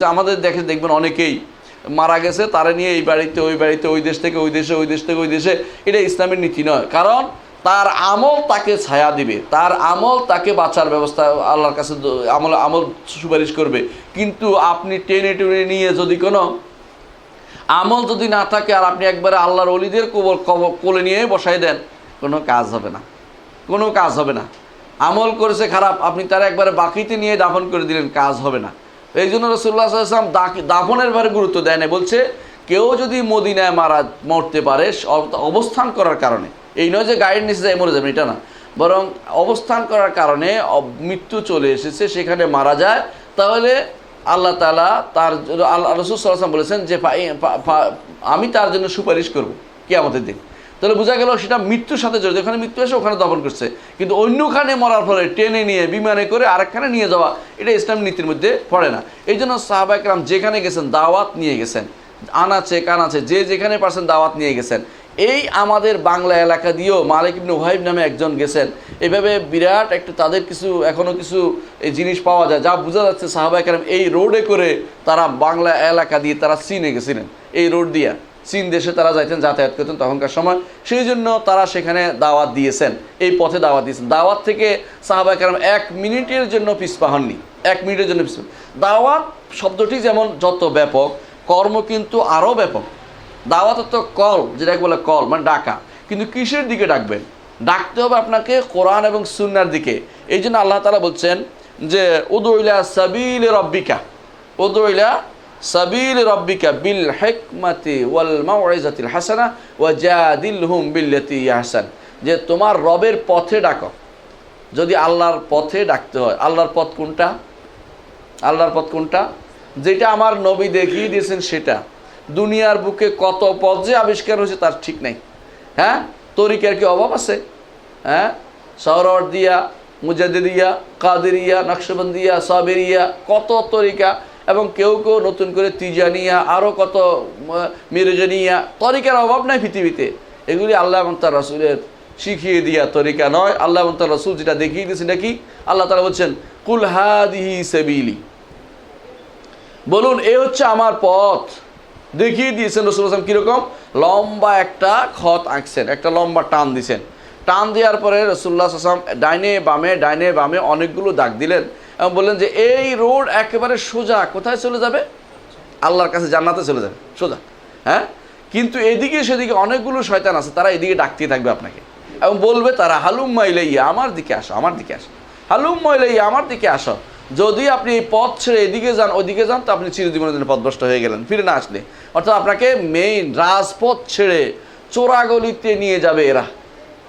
আমাদের দেখবেন অনেকেই মারা গেছে তারা নিয়ে এই বাড়িতে ওই বাড়িতে, ওই দেশ থেকে ওই দেশে, ওই দেশ থেকে ওই দেশে। এটা ইসলামের নীতি নয়, কারণ তার আমল তাকে ছায়া দিবে, তার আমল তাকে বাঁচার ব্যবস্থা আল্লাহর কাছে আমল সুপারিশ করবে। কিন্তু আপনি টেনে টেনে নিয়ে যদি কোনো আমল যদি না থাকে আর আপনি একবারে আল্লাহর ওলিদের কোলে নিয়ে বসাই দেন, কোনো কাজ হবে না, কোনো কাজ হবে না। আমল করেছে খারাপ, আপনি তারা একবারে বাকিতে নিয়ে দাফন করে দিলেন, কাজ হবে না। এই জন্য রাসূলুল্লাহ সাল্লাল্লাহু আলাইহি ওয়াসাল্লাম দাফনের ব্যাপারে গুরুত্ব দেয় না। বলছে কেউ যদি মদিনায় মরতে পারে অবস্থান করার কারণে, এই নয় যে গাড়ির নিচে যায় মরে যাবে, এটা না, বরং অবস্থান করার কারণে মৃত্যু চলে এসেছে, সেখানে মারা যায়, তাহলে আল্লাহ তাআলা তার আল্লাহ রাসূল সাল্লাল্লাহু আলাইহি ওয়াসাল্লাম বলেছেন যে আমি তার জন্য সুপারিশ করব কিয়ামতের দিন। তাহলে বোঝা গেল সেটা মৃত্যুর সাথে জড়িত, ওখানে মৃত্যু এসে ওখানে দফন করছে। কিন্তু অন্যখানে মরার ফলে টেনে নিয়ে বিমানে করে আরেকখানে নিয়ে যাওয়া, এটা ইসলাম নীতির মধ্যে পড়ে না। এই জন্য সাহাবায়ে কেরাম যেখানে গেছেন দাওয়াত নিয়ে গেছেন, আনাচে কানাচে যে যেখানে পারছেন দাওয়াত নিয়ে গেছেন। এই আমাদের বাংলা এলাকা দিয়েও মালিক ইবনে ওয়াহিব নামে একজন গেছেন। এইভাবে বিরাট একটা তাদের কিছু এখনও কিছু এই জিনিস পাওয়া যায়, যা বোঝা যাচ্ছে সাহাবায়ে কেরাম এই রোডে করে তারা বাংলা এলাকা দিয়ে তারা চীনে গেছিলেন, এই রোড দিয়া চীন দেশে তারা যাইতেন, যাতায়াত করতেন তখনকার সময়। সেই জন্য তারা সেখানে দাওয়াত দিয়েছেন, এই পথে দাওয়াত দিয়েছেন। দাওয়াত থেকে সাহাবায়ে কেরাম 1 মিনিটের জন্য পিছপা হননি, 1 মিনিটের জন্য পিছপা। দাওয়াত শব্দটি যেমন যত ব্যাপক, কর্ম কিন্তু আরও ব্যাপক। দাওয়াত তো কল, যেটাকে বলে কল মানে ডাকা, কিন্তু কিসের দিকে ডাকবেন? ডাকতে হবে আপনাকে কোরআন এবং সুন্নাহর দিকে। এই জন্য আল্লাহ তাআলা বলছেন যে উদউ ইলা সাবিলি রাব্বিকা, উদউ ইলা সাবিল রব্বিকা বিল হিকমাতি ওয়াল মাউইজাতিল হাসানা ওয়াজাদিলহুম বিল্লাতি আহসান, যে তোমার রবের পথে ডাকো। যদি আল্লাহর পথে ডাকতে হয়, আল্লাহর পথ কোনটা? আল্লাহর পথ কোনটা? যেটা আমার নবী দেখিয়ে দিয়েছেন সেটা। দুনিয়ার বুকে কত পথ যে আবিষ্কার হয়েছে তার ঠিক নেই। হ্যাঁ, তরিকার কি অভাব আছে? হ্যাঁ, সোহরাওয়ার্দিয়া, মুজাদ্দিদিয়া, কাদেরিয়া, নকশবন্দিয়া, সাবেরিয়া, কত তরিকা, এবং কেউ কেউ নতুন করে তিজানিয়া, আরও কত মিরজানিয়া। তরিকার অভাব নাই পৃথিবীতে। এগুলি আল্লাহ এবং তার রাসূলের শিখিয়ে দিয়া তরিকা নয়। আল্লাহ এবং তার রাসূল যেটা দেখিয়ে দিয়েছেন নাকি, আল্লাহ তাআলা বলছেন কুল হাদিহি সাবিলি, বলুন এ হচ্ছে আমার পথ। দেখিয়ে দিয়েছেন রাসূল সাল্লাল্লাহু আলাইহি ওয়াসাল্লাম। কীরকম? লম্বা একটা খত আঁকছেন, একটা লম্বা টান দিছেন। টান দেওয়ার পরে রাসূলুল্লাহ সাল্লাল্লাহু আলাইহি ওয়াসাল্লাম ডাইনে বামে অনেকগুলো দাগ দিলেন এবং বললেন যে এই রোড একেবারে সোজা কোথায় চলে যাবে? আল্লাহর কাছে, জান্নাতে চলে যাবে সোজা। হ্যাঁ, কিন্তু এদিকে সেদিকে অনেকগুলো শয়তান আছে, তারা এদিকে ডাকতেই থাকবে আপনাকে এবং বলবে তারা হালুম্মা ইলাইয়া, আমার দিকে আসো, আমার দিকে আসো, হালুম্মা ইলাইয়া, আমার দিকে আসো। যদি আপনি এই পথ ছেড়ে এদিকে যান, ওইদিকে যান, তো আপনি চিরজীবনের জন্য পথভ্রষ্ট হয়ে গেলেন ফিরে না আসলে। অর্থাৎ আপনাকে মেইন রাজপথ ছেড়ে চোরাগলিতে নিয়ে যাবে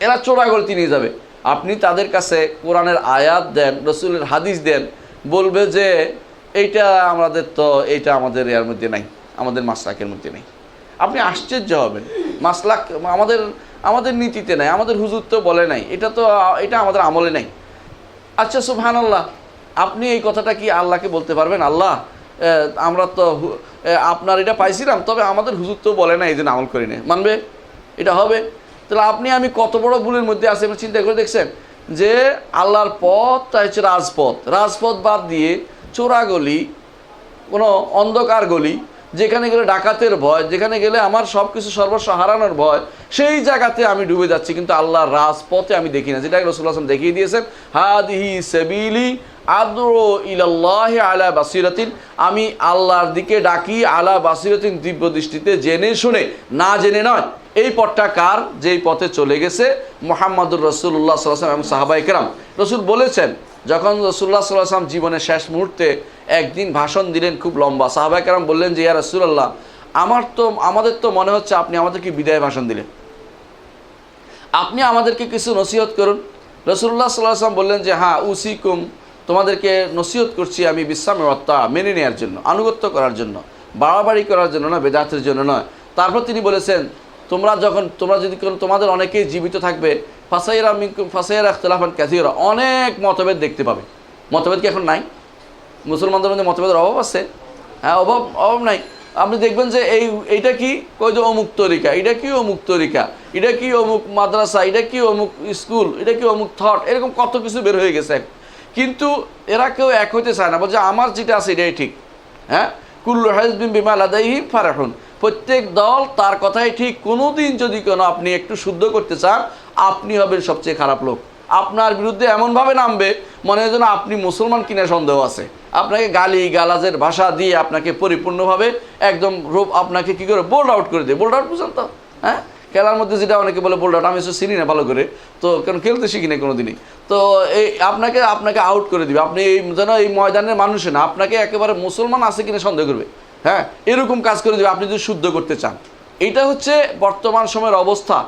এরা চোরাগলিতে নিয়ে যাবে। আপনি তাদের কাছে কোরআনের আয়াত দেন, রসুলের হাদিস দেন, বলবে যে এইটা আমাদের তো, এইটা আমাদের এর মধ্যে নাই, আমাদের মাসলাকের মধ্যে নেই। আপনি আশ্চর্য হবেন, মাসলাক আমাদের নীতিতে নাই, আমাদের হুজুর তো বলে নাই, এটা আমাদের আমলে নাই। আচ্ছা সুবহানাল্লাহ, আপনি এই কথাটা কি আল্লাহকে বলতে পারবেন? আল্লাহ, আমরা তো আপনার এটা পাইছিলাম, তবে আমাদের হুজুর তো বলে না, এই জন্য আমল করি না, মানবে? এটা হবে? তাহলে আমি কত বড় ভুলের মধ্যে আছি আপনি চিন্তা করে দেখছেন? যে আল্লাহর পথ তা হচ্ছে রাজপথ বাদ দিয়ে চোরাগলি, কোনো অন্ধকার গলি, যেখানে গেলে ডাকাতের ভয়, যেখানে গেলে আমার সব কিছু সর্বস্ব হারানোর ভয়, সেই জায়গাতে আমি ডুবে যাচ্ছি। কিন্তু আল্লাহর রাজপথে আমি দেখি না, যেটা রাসূলুল্লাহ সাল্লাল্লাহু আলাইহি ওয়াসাল্লাম দেখিয়ে দিয়েছেন, হাদিহি সাবিলি আদউ ইলাল্লাহি আলা বাসিরাতিন, আমি আল্লাহর দিকে ডাকি আলা বাসিরাতিন, দিব্য দৃষ্টিতে, জেনে শুনে, না জেনে নয়। এই পথটা কার? যেই পথে চলে গেছে মুহাম্মদুর রাসূলুল্লাহ সাল্লাল্লাহু আলাইহি ওয়াসাল্লাম এবং সাহাবায়ে কেরাম। রাসূল বলেছেন, যখন রাসূলুল্লাহ সাল্লাল্লাহু আলাইহি ওয়াসাল্লাম জীবনের শেষ মুহূর্তে একদিন ভাষণ দিলেন খুব লম্বা, সাহাবায়ে কেরাম বললেন যে ইয়া রাসূলুল্লাহ, আমাদের তো মনে হচ্ছে আপনি আমাদেরকে বিদায় ভাষণ দিলেন, আপনি আমাদেরকে কিছু নসিহত করুন। রাসূলুল্লাহ সাল্লাল্লাহু আলাইহি ওয়াসাল্লাম বললেন যে হ্যাঁ, উসিকুম, তোমাদেরকে নসিহত করছি আমি বিসসামি ওয়াত তাআ, মেনে নেওয়ার জন্য, আনুগত্য করার জন্য, বাড়াবাড়ি করার জন্য না, বেদাতের জন্য নয়। তারপর তিনি বলেছেন, তোমরা যদি তোমাদের অনেকেই জীবিত থাকবে, ফাসাইরা ইখতিলাফান কাসীরা, অনেক মতভেদ দেখতে পাবে। মতভেদ কি এখন নাই? মুসলমানদের মধ্যে মতভেদের অভাব আছে? হ্যাঁ, অভাব নাই। আপনি দেখবেন যে এইটা কি কই যে অমুক তরিকা, এটা কি অমুক তরিকা, এটা কি অমুক মাদ্রাসা, এটা কি অমুক স্কুল, এটা কি অমুক থট, এরকম কত কিছু বের হয়ে গেছে। কিন্তু এরা কেউ এক হইতে চায় না, বলছে আমার যেটা আছে এটাই ঠিক, হ্যাঁ, কুল্লু হিজবিন বিমা লাদাইহিম ফারিহুন, প্রত্যেক দল তার কথাই ঠিক। কোনোদিন যদি কোনো আপনি একটু শুদ্ধ করতে চান, আপনি হবেন সবচেয়ে খারাপ লোক। আপনার বিরুদ্ধে এমনভাবে নামবে মনে হয় যেন আপনি মুসলমান কিনা সন্দেহ আছে। আপনাকে গালি গালাজের ভাষা দিয়ে আপনাকে পরিপূর্ণভাবে একদম রূপ আপনাকে কী করে বোল্ড আউট করে দেয়। বোল্ড আউট বুঝেন তো? হ্যাঁ, খেলার মধ্যে যেটা অনেকে বলে বোল্ড আউট, আমি এসে চিনি না ভালো করে, তো কারণ খেলতে শিখি না কোনো দিনই। তো এই আপনাকে আউট করে দিবে। আপনি এই যেন এই ময়দানের মানুষে না, আপনাকে একেবারে মুসলমান আছে কিনা সন্দেহ করবে। হ্যাঁ, এরকম কাজ করে দেবে আপনি যদি শুদ্ধ করতে চান। এইটা হচ্ছে বর্তমান সময়ের অবস্থা,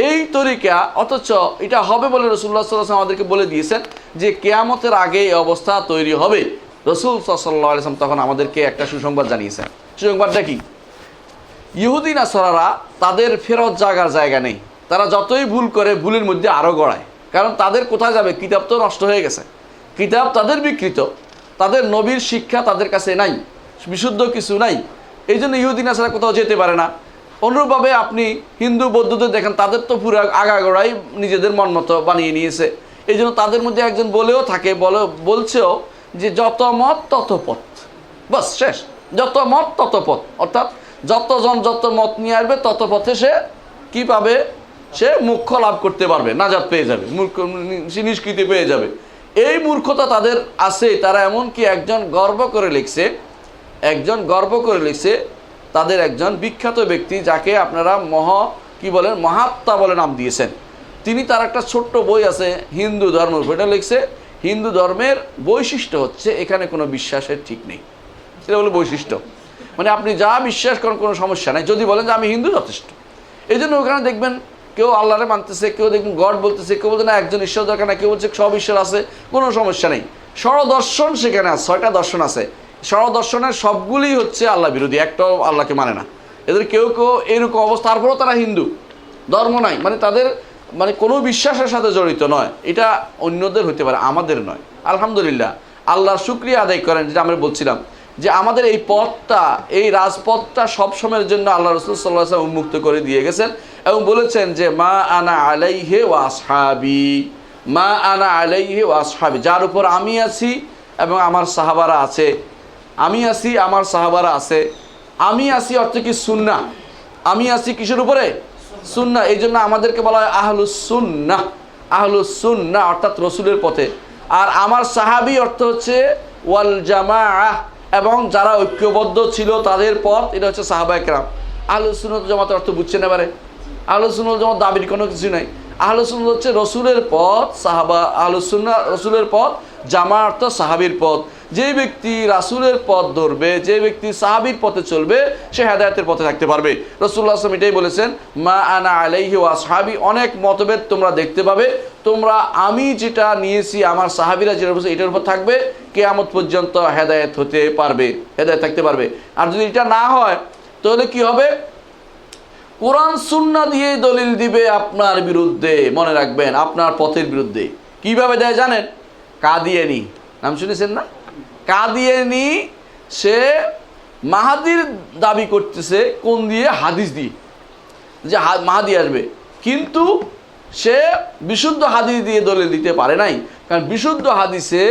এই তরিকা। অথচ এটা হবে বলে রাসূলুল্লাহ সাল্লাল্লাহু আলাইহি ওয়াসাল্লাম আমাদেরকে বলে দিয়েছেন যে কিয়ামতের আগে এই অবস্থা তৈরি হবে। রাসূল সাল্লাল্লাহু আলাইহি ওয়াসাল্লাম তখন আমাদেরকে একটা সুসংবাদ জানিয়েছেন। সুসংবাদটা কি? ইহুদি নাসারারা তাদের ফেরত জাগার জায়গা নেই। তারা যতই ভুল করে ভুলের মধ্যে আরও গড়ায়। কারণ তাদের কোথায় যাবে? কিতাব তো নষ্ট হয়ে গেছে, কিতাব তাদের বিকৃত, তাদের নবীর শিক্ষা তাদের কাছে নাই, বিশুদ্ধ কিছু নাই। এই জন্য ইহুদি নাসারা কোথাও যেতে পারে না। অনুরূপভাবে আপনি হিন্দু বৌদ্ধদের দেখেন, তাদের তো পুরো আগাগোড়াই নিজেদের মন মতো বানিয়ে নিয়েছে। এই জন্য তাদের মধ্যে একজন বলেও থাকে, বলছেও যে যত মত তত পথ, বাস শেষ। যত মত তত পথ, অর্থাৎ যতজন যত মত নিয়ে আসবে তত পথে সে কী পাবে? সে মোক্ষ লাভ করতে পারবে, নাজাত পেয়ে যাবে, নিষ্কৃতি পেয়ে যাবে। এই মূর্খতা তাদের আছে। তারা এমনকি একজন গর্ব করে লিখছে, তাদের একজন বিখ্যাত ব্যক্তি যাকে আপনারা মহাত্মা বলে নাম দিয়েছেন, তিনি তার একটা ছোট্ট বই আছে হিন্দু ধর্ম, এটা লিখছে হিন্দু ধর্মের বৈশিষ্ট্য হচ্ছে এখানে কোনো বিশ্বাসের ঠিক নেই। সেটা হলো বৈশিষ্ট্য, মানে আপনি যা বিশ্বাস করেন কোনো সমস্যা নাই, যদি বলেন যে আমি হিন্দু যথেষ্ট। এই জন্য ওখানে দেখবেন কেউ আল্লাহরে মানতেছে, কেউ দেখবেন গড বলতেছে, কেউ বলছে না একজন ঈশ্বর দরকার না, কেউ বলছে সব ঈশ্বর আছে, কোনো সমস্যা নেই। ষড়দর্শন সেখানে আছে, 6টা দর্শন আছে। ষড়দর্শনের সবগুলি হচ্ছে আল্লাহ বিরোধী, একটাও আল্লাহকে মানে না। এদের কেউ এরকম অবস্থা, তারপরেও তারা হিন্দু, ধর্ম নাই, মানে তাদের কোনো বিশ্বাসের সাথে জড়িত নয়। এটা অন্যদের হতে পারে, আমাদের নয়। আলহামদুলিল্লাহ, আল্লাহর শুকরিয়া আদায় করেন, যেটা আমরা বলছিলাম যে আমাদের এই পথটা, এই রাজপথটা সবসময়ের জন্য আল্লাহ রাসূল সাল্লাল্লাহু আলাইহি ওয়াসাল্লাম উন্মুক্ত করে দিয়ে গেছেন এবং বলেছেন যে মা আনা আলাইহি ওয়া আসহাবি, মা আনা আলাইহি ওয়া আসহাবি, যার উপর আমি আছি এবং আমার সাহাবারা আছে। আমি আছি, আমার সাহাবারা আছে। আমি আছি অর্থ কি? সুন্নাহ। আমি আছি কিসের উপরে? সুন্নাহ। এই জন্য আমাদেরকে বলা হয় আহলুস সুন্নাহ। আহলুস সুন্নাহ অর্থাৎ রসুলের পথে। আর আমার সাহাবি অর্থ হচ্ছে ওয়াল জামাআহ, এবং যারা ঐক্যবদ্ধ ছিল তাদের পথ, এটা হচ্ছে সাহাবায়ে কেরাম। আহলুস সুন্নাত জামাতের অর্থ বুঝছেন এবারে? আহলুস সুন্নাত জামাত দাবির কোনো কিছু নাই। আহলুস সুন্নাত হচ্ছে রসুলের পথ, সাহাবা। আহলুস সুন্নাহ রসুলের পথ, জামা অর্থ সাহাবীর পথ। যে ব্যক্তি রাসূলের পথ ধরবে, যে ব্যক্তি সাহাবীর পথে চলবে, সে হেদায়েতের পথে থাকতে পারবে। রাসূলুল্লাহ সাল্লাল্লাহু আলাইহি ওয়াসাল্লাম এটাই বলেছেন, মা আনা আলাইহি ওয়া আসহাবি। অনেক মতভেদ তোমরা দেখতে পাবে, তোমরা আমি যেটা নিয়েছি, আমার সাহাবীরা যেটা বলেছে এটার উপর থাকবে, কিয়ামত পর্যন্ত হেদায়েত হতে পারবে, হেদায়েত থাকতে পারবে। আর যদি এটা না হয় তাহলে কি হবে? কোরআন সুন্নাহ দিয়ে দলিল দিবে আপনার বিরুদ্ধে। মনে রাখবেন, আপনার পথের বিরুদ্ধে। কিভাবে দেয় জানেন? কাদিয়ানী নাম শুনেছেন না? কাদিয়ানী সে মাহাদির দাবি করতেছে কোন দিয়ে? হাদিস দিয়ে, যে মাহাদি আসবে, কিন্তু সে বিশুদ্ধ হাদিস দিয়ে দলিল দিতে পারে নাই। কারণ বিশুদ্ধ হাদিসে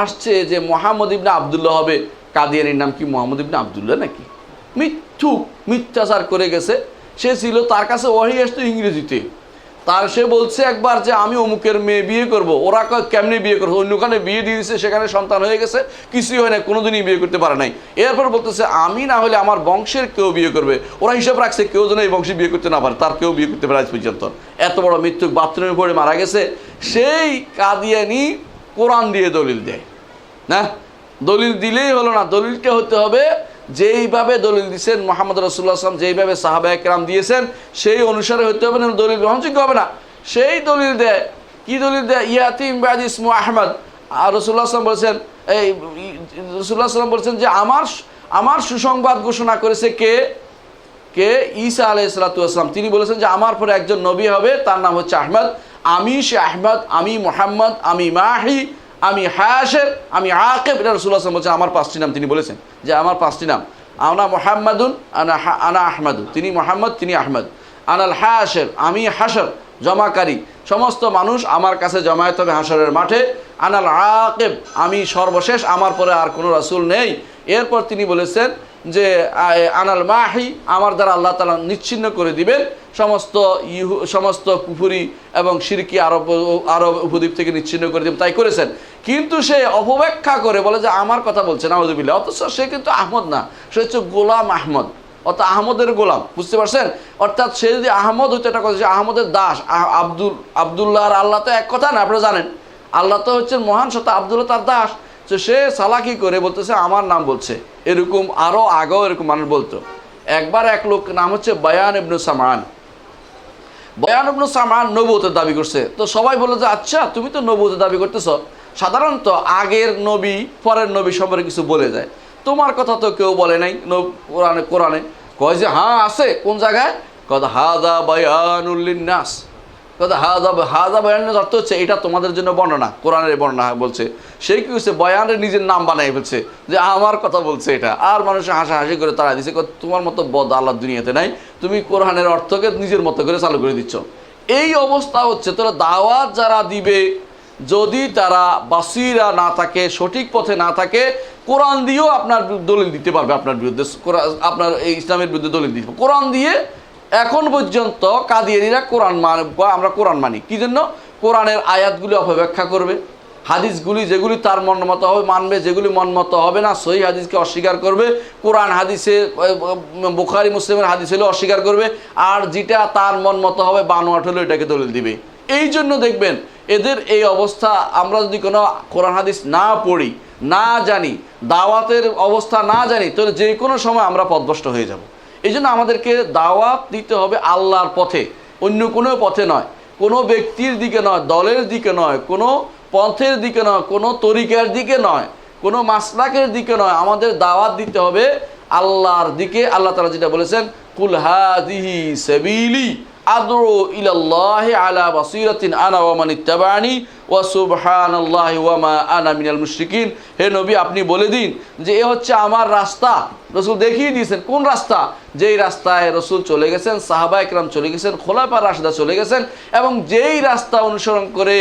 আসছে যে মুহাম্মদ ইবনে আবদুল্লাহ হবে। কাদিয়ানীর নাম কি মুহাম্মদ ইবনে আবদুল্লাহ নাকি? মিথ্যাচার করে গেছে। সে ছিল, তার কাছে ওহী আসতো ইংরেজিতে। সে বলছে একবার যে আমি অমুকের মেয়ে বিয়ে করব। ওরা কেমনি বিয়ে করবো? অন্যখানে বিয়ে দিয়ে দিয়েছে, সেখানে সন্তান হয়ে গেছে, কিছুই হয় না, কোনোদিনই বিয়ে করতে পারে নাই। এরপর বলতেছে আমি না হলে আমার বংশের কেউ বিয়ে করবে। ওরা হিসাব রাখছে কেউ যেন এই বংশে বিয়ে করতে না পারে, তার কেউ বিয়ে করতে পারে আজ পর্যন্ত। এত বড় মৃত্যু, বাথরুমে পড়ে মারা গেছে। সেই কাদিয়ানী কোরআন দিয়ে দলিল দেয় না। দলিল দিলেই হলো না, দলিলটা হতে হবে যেইভাবে দলিল দিয়েছেন মুহাম্মদ রাসূলুল্লাহ সাল্লাল্লাহু আলাইহি ওয়াসাল্লাম, যেইভাবে সাহাবায়ে কেরাম দিয়েছেন সেই অনুসারে হতে হবে, না দলিল গ্রহণযোগ্য হবে না। সেই দলিল দেয়, কি দলিল দেয়? ইয়াতি মিন বাদি ইসমু আহমদ। আর রাসূলুল্লাহ সাল্লাল্লাহু আলাইহি ওয়াসাল্লাম বলছেন, রাসূলুল্লাহ সাল্লাল্লাহু আলাইহি ওয়াসাল্লাম বলছেন যে আমার সুসংবাদ ঘোষণা করেছে কে? ঈসা আলাইহিস সালাতু ওয়াস সালাম। তিনি বলেছেন যে আমার পরে একজন নবী হবে, তার নাম হচ্ছে আহমদ। আমি সে আহমদ, আমি মুহাম্মদ, আমি মাহি, আমি হাশের, আমি আকিব। এটা রাসূলুল্লাহ সাল্লাল্লাহু আলাইহি ওয়াসাল্লাম বলছেন আমার 5টি নাম। তিনি বলেছেন যে আমার 5টি নাম, আনা মুহাম্মাদুন, আনা আহমদু, তিনি মুহাম্মদ, তিনি আহমদ। আনাল হাশের, আমি হাশর, জমাকারী, সমস্ত মানুষ আমার কাছে জমায়েত হবে হাশরের মাঠে। আনাল আকিব, আমি সর্বশেষ, আমার পরে আর কোনো রাসূল নেই। এরপর তিনি বলেছেন যে আনাল মাহি, আমার দ্বারা আল্লাহ তাআলা নিচ্ছিন্ন করে দিবেন সমস্ত কুফরি এবং শিরকি আরব উপদ্বীপ থেকে নিচ্ছিন্ন করে দিবেন, তাই করেছেন। কিন্তু সে অপব্যাখ্যা করে বলে যে আমার কথা বলছে নাউযুবিল্লাহ, অথচ সে কিন্তু আহমদ না, সে হচ্ছে গোলাম আহমদ, অর্থাৎ আহমদের গোলাম, বুঝতে পারছেন? অর্থাৎ সে যদি আহমদ হইতো এটা কথা, সে আহমদের দাস। আবদুল্লাহ আর আল্লাহ তো এক কথা না, আপনারা জানেন। আল্লাহ তো হচ্ছেন মহান সত্তা, আবদুল্লাহ তার দাস। তো সে চালাকি করে বলতেছে আমার নাম বলছে। এরকম আরও আগেও এরকম মানুষ বলতো। একবার এক লোক নাম হচ্ছে বায়ান ইবনে সামআন। বায়ান ইবনে সামআন নবুয়তের দাবি করছে। তো সবাই বলে যে আচ্ছা তুমি তো নবুয়তের দাবি করতেছ, সাধারণত আগের নবী পরের নবী সম্পর্কে কিছু বলে যায়, তোমার কথা তো কেউ বলে নাই কোরআনে। কয় যে হ্যাঁ আছে, কোন জায়গায়? কথা হাযা বায়ানুল লিন্নাস, কথা হাযা বায়ানের অর্থ হচ্ছে এটা তোমাদের জন্য বর্ণনা, কোরআনের বর্ণনা বলছে। সেই কি হচ্ছে, বয়ানের নিজের নাম বানাই ফেলছে যে আমার কথা বলছে এটা, আর মানুষ হাসাহাসি করে তাড়া দিচ্ছে, তোমার মতো বদ আল্লাহ দুনিয়াতে নাই, তুমি কোরআনের অর্থকে নিজের মতো করে চালু করে দিচ্ছ। এই অবস্থা হচ্ছে। তোরা দাওয়াত যারা দিবে, যদি তারা বাসিরা না থাকে, সঠিক পথে না থাকে, কোরআন দিয়েও আপনার দলিল দিতে পারবে আপনার বিরুদ্ধে, আপনার এই ইসলামের বিরুদ্ধে দলিল দিতে পারবে। কোরআন দিয়ে এখন পর্যন্ত কাদিয়ানীরা কোরআন আমরা কোরআন মানি কি জন্য? কোরআনের আয়াতগুলি অপব্যাখ্যা করবে, হাদিসগুলি যেগুলি তার মন মতো হবে মানবে, যেগুলি মন মতো হবে না সহিহ হাদিসকে অস্বীকার করবে, কোরআন হাদিসে বুখারী মুসলিমের হাদিস হলে অস্বীকার করবে, আর যেটা তার মন মতো হবে বানোয়াট হলে এটাকে দলিল দিবে। এই জন্য দেখবেন এদের এই অবস্থা। আমরা যদি কোনো কোরআন হাদিস না পড়ি, না জানি, দাওয়াতের অবস্থা না জানি, তাহলে যে কোনো সময় আমরা পথভ্রষ্ট হয়ে যাব। এই জন্য আমাদেরকে দাওয়াত দিতে হবে আল্লাহর পথে, অন্য কোনো পথে নয়, কোনো ব্যক্তির দিকে নয়, দলের দিকে নয়, কোনো পথের দিকে নয়, কোনো তরিকার দিকে নয়, কোনো মাসলাকের দিকে নয়। আমাদের দাওয়াত দিতে হবে আল্লাহর দিকে। আল্লাহ তাআলা যেটা বলেছেন, কুল হাযিহি সাবিলি আদউ ইলাল্লাহি আলা বাসীরাতিন আনা ওয়া মান ইত্তাবা'আনি ওয়া সুবহানাল্লাহি ওয়া মা আনা মিনাল মুশরিকিন। হে নবী আপনি বলে দিন যে এ হচ্ছে আমার রাস্তা। রসুল দেখিয়ে দিয়েছেন কোন রাস্তা, যেই রাস্তায় রসুল চলে গেছেন, সাহাবা একরাম চলে গেছেন, খোলাফায়ে রাশিদা চলে গেছেন, এবং যেই রাস্তা অনুসরণ করে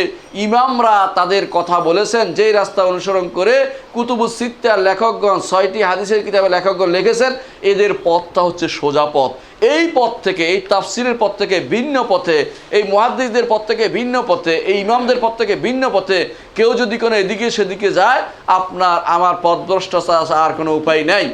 ইমামরা তাদের কথা বলেছেন, যেই রাস্তা অনুসরণ করে কুতুবুস সিত্তার লেখকগণ, 6টি হাদিসের কিতাবের লেখকগণ লিখেছেন, এদের পথটা হচ্ছে সোজা পথ। এই পথ থেকে, এই তাফসিরের পথ থেকে ভিন্ন পথে, এই মুহাদ্দিসদের পথ থেকে ভিন্ন পথে, এই ইমামদের পথ থেকে ভিন্ন পথে কেউ যদি কোনো এদিকে সেদিকে যায়, আপনার আমার পথভ্রষ্ট আর কোনো উপায় নাই।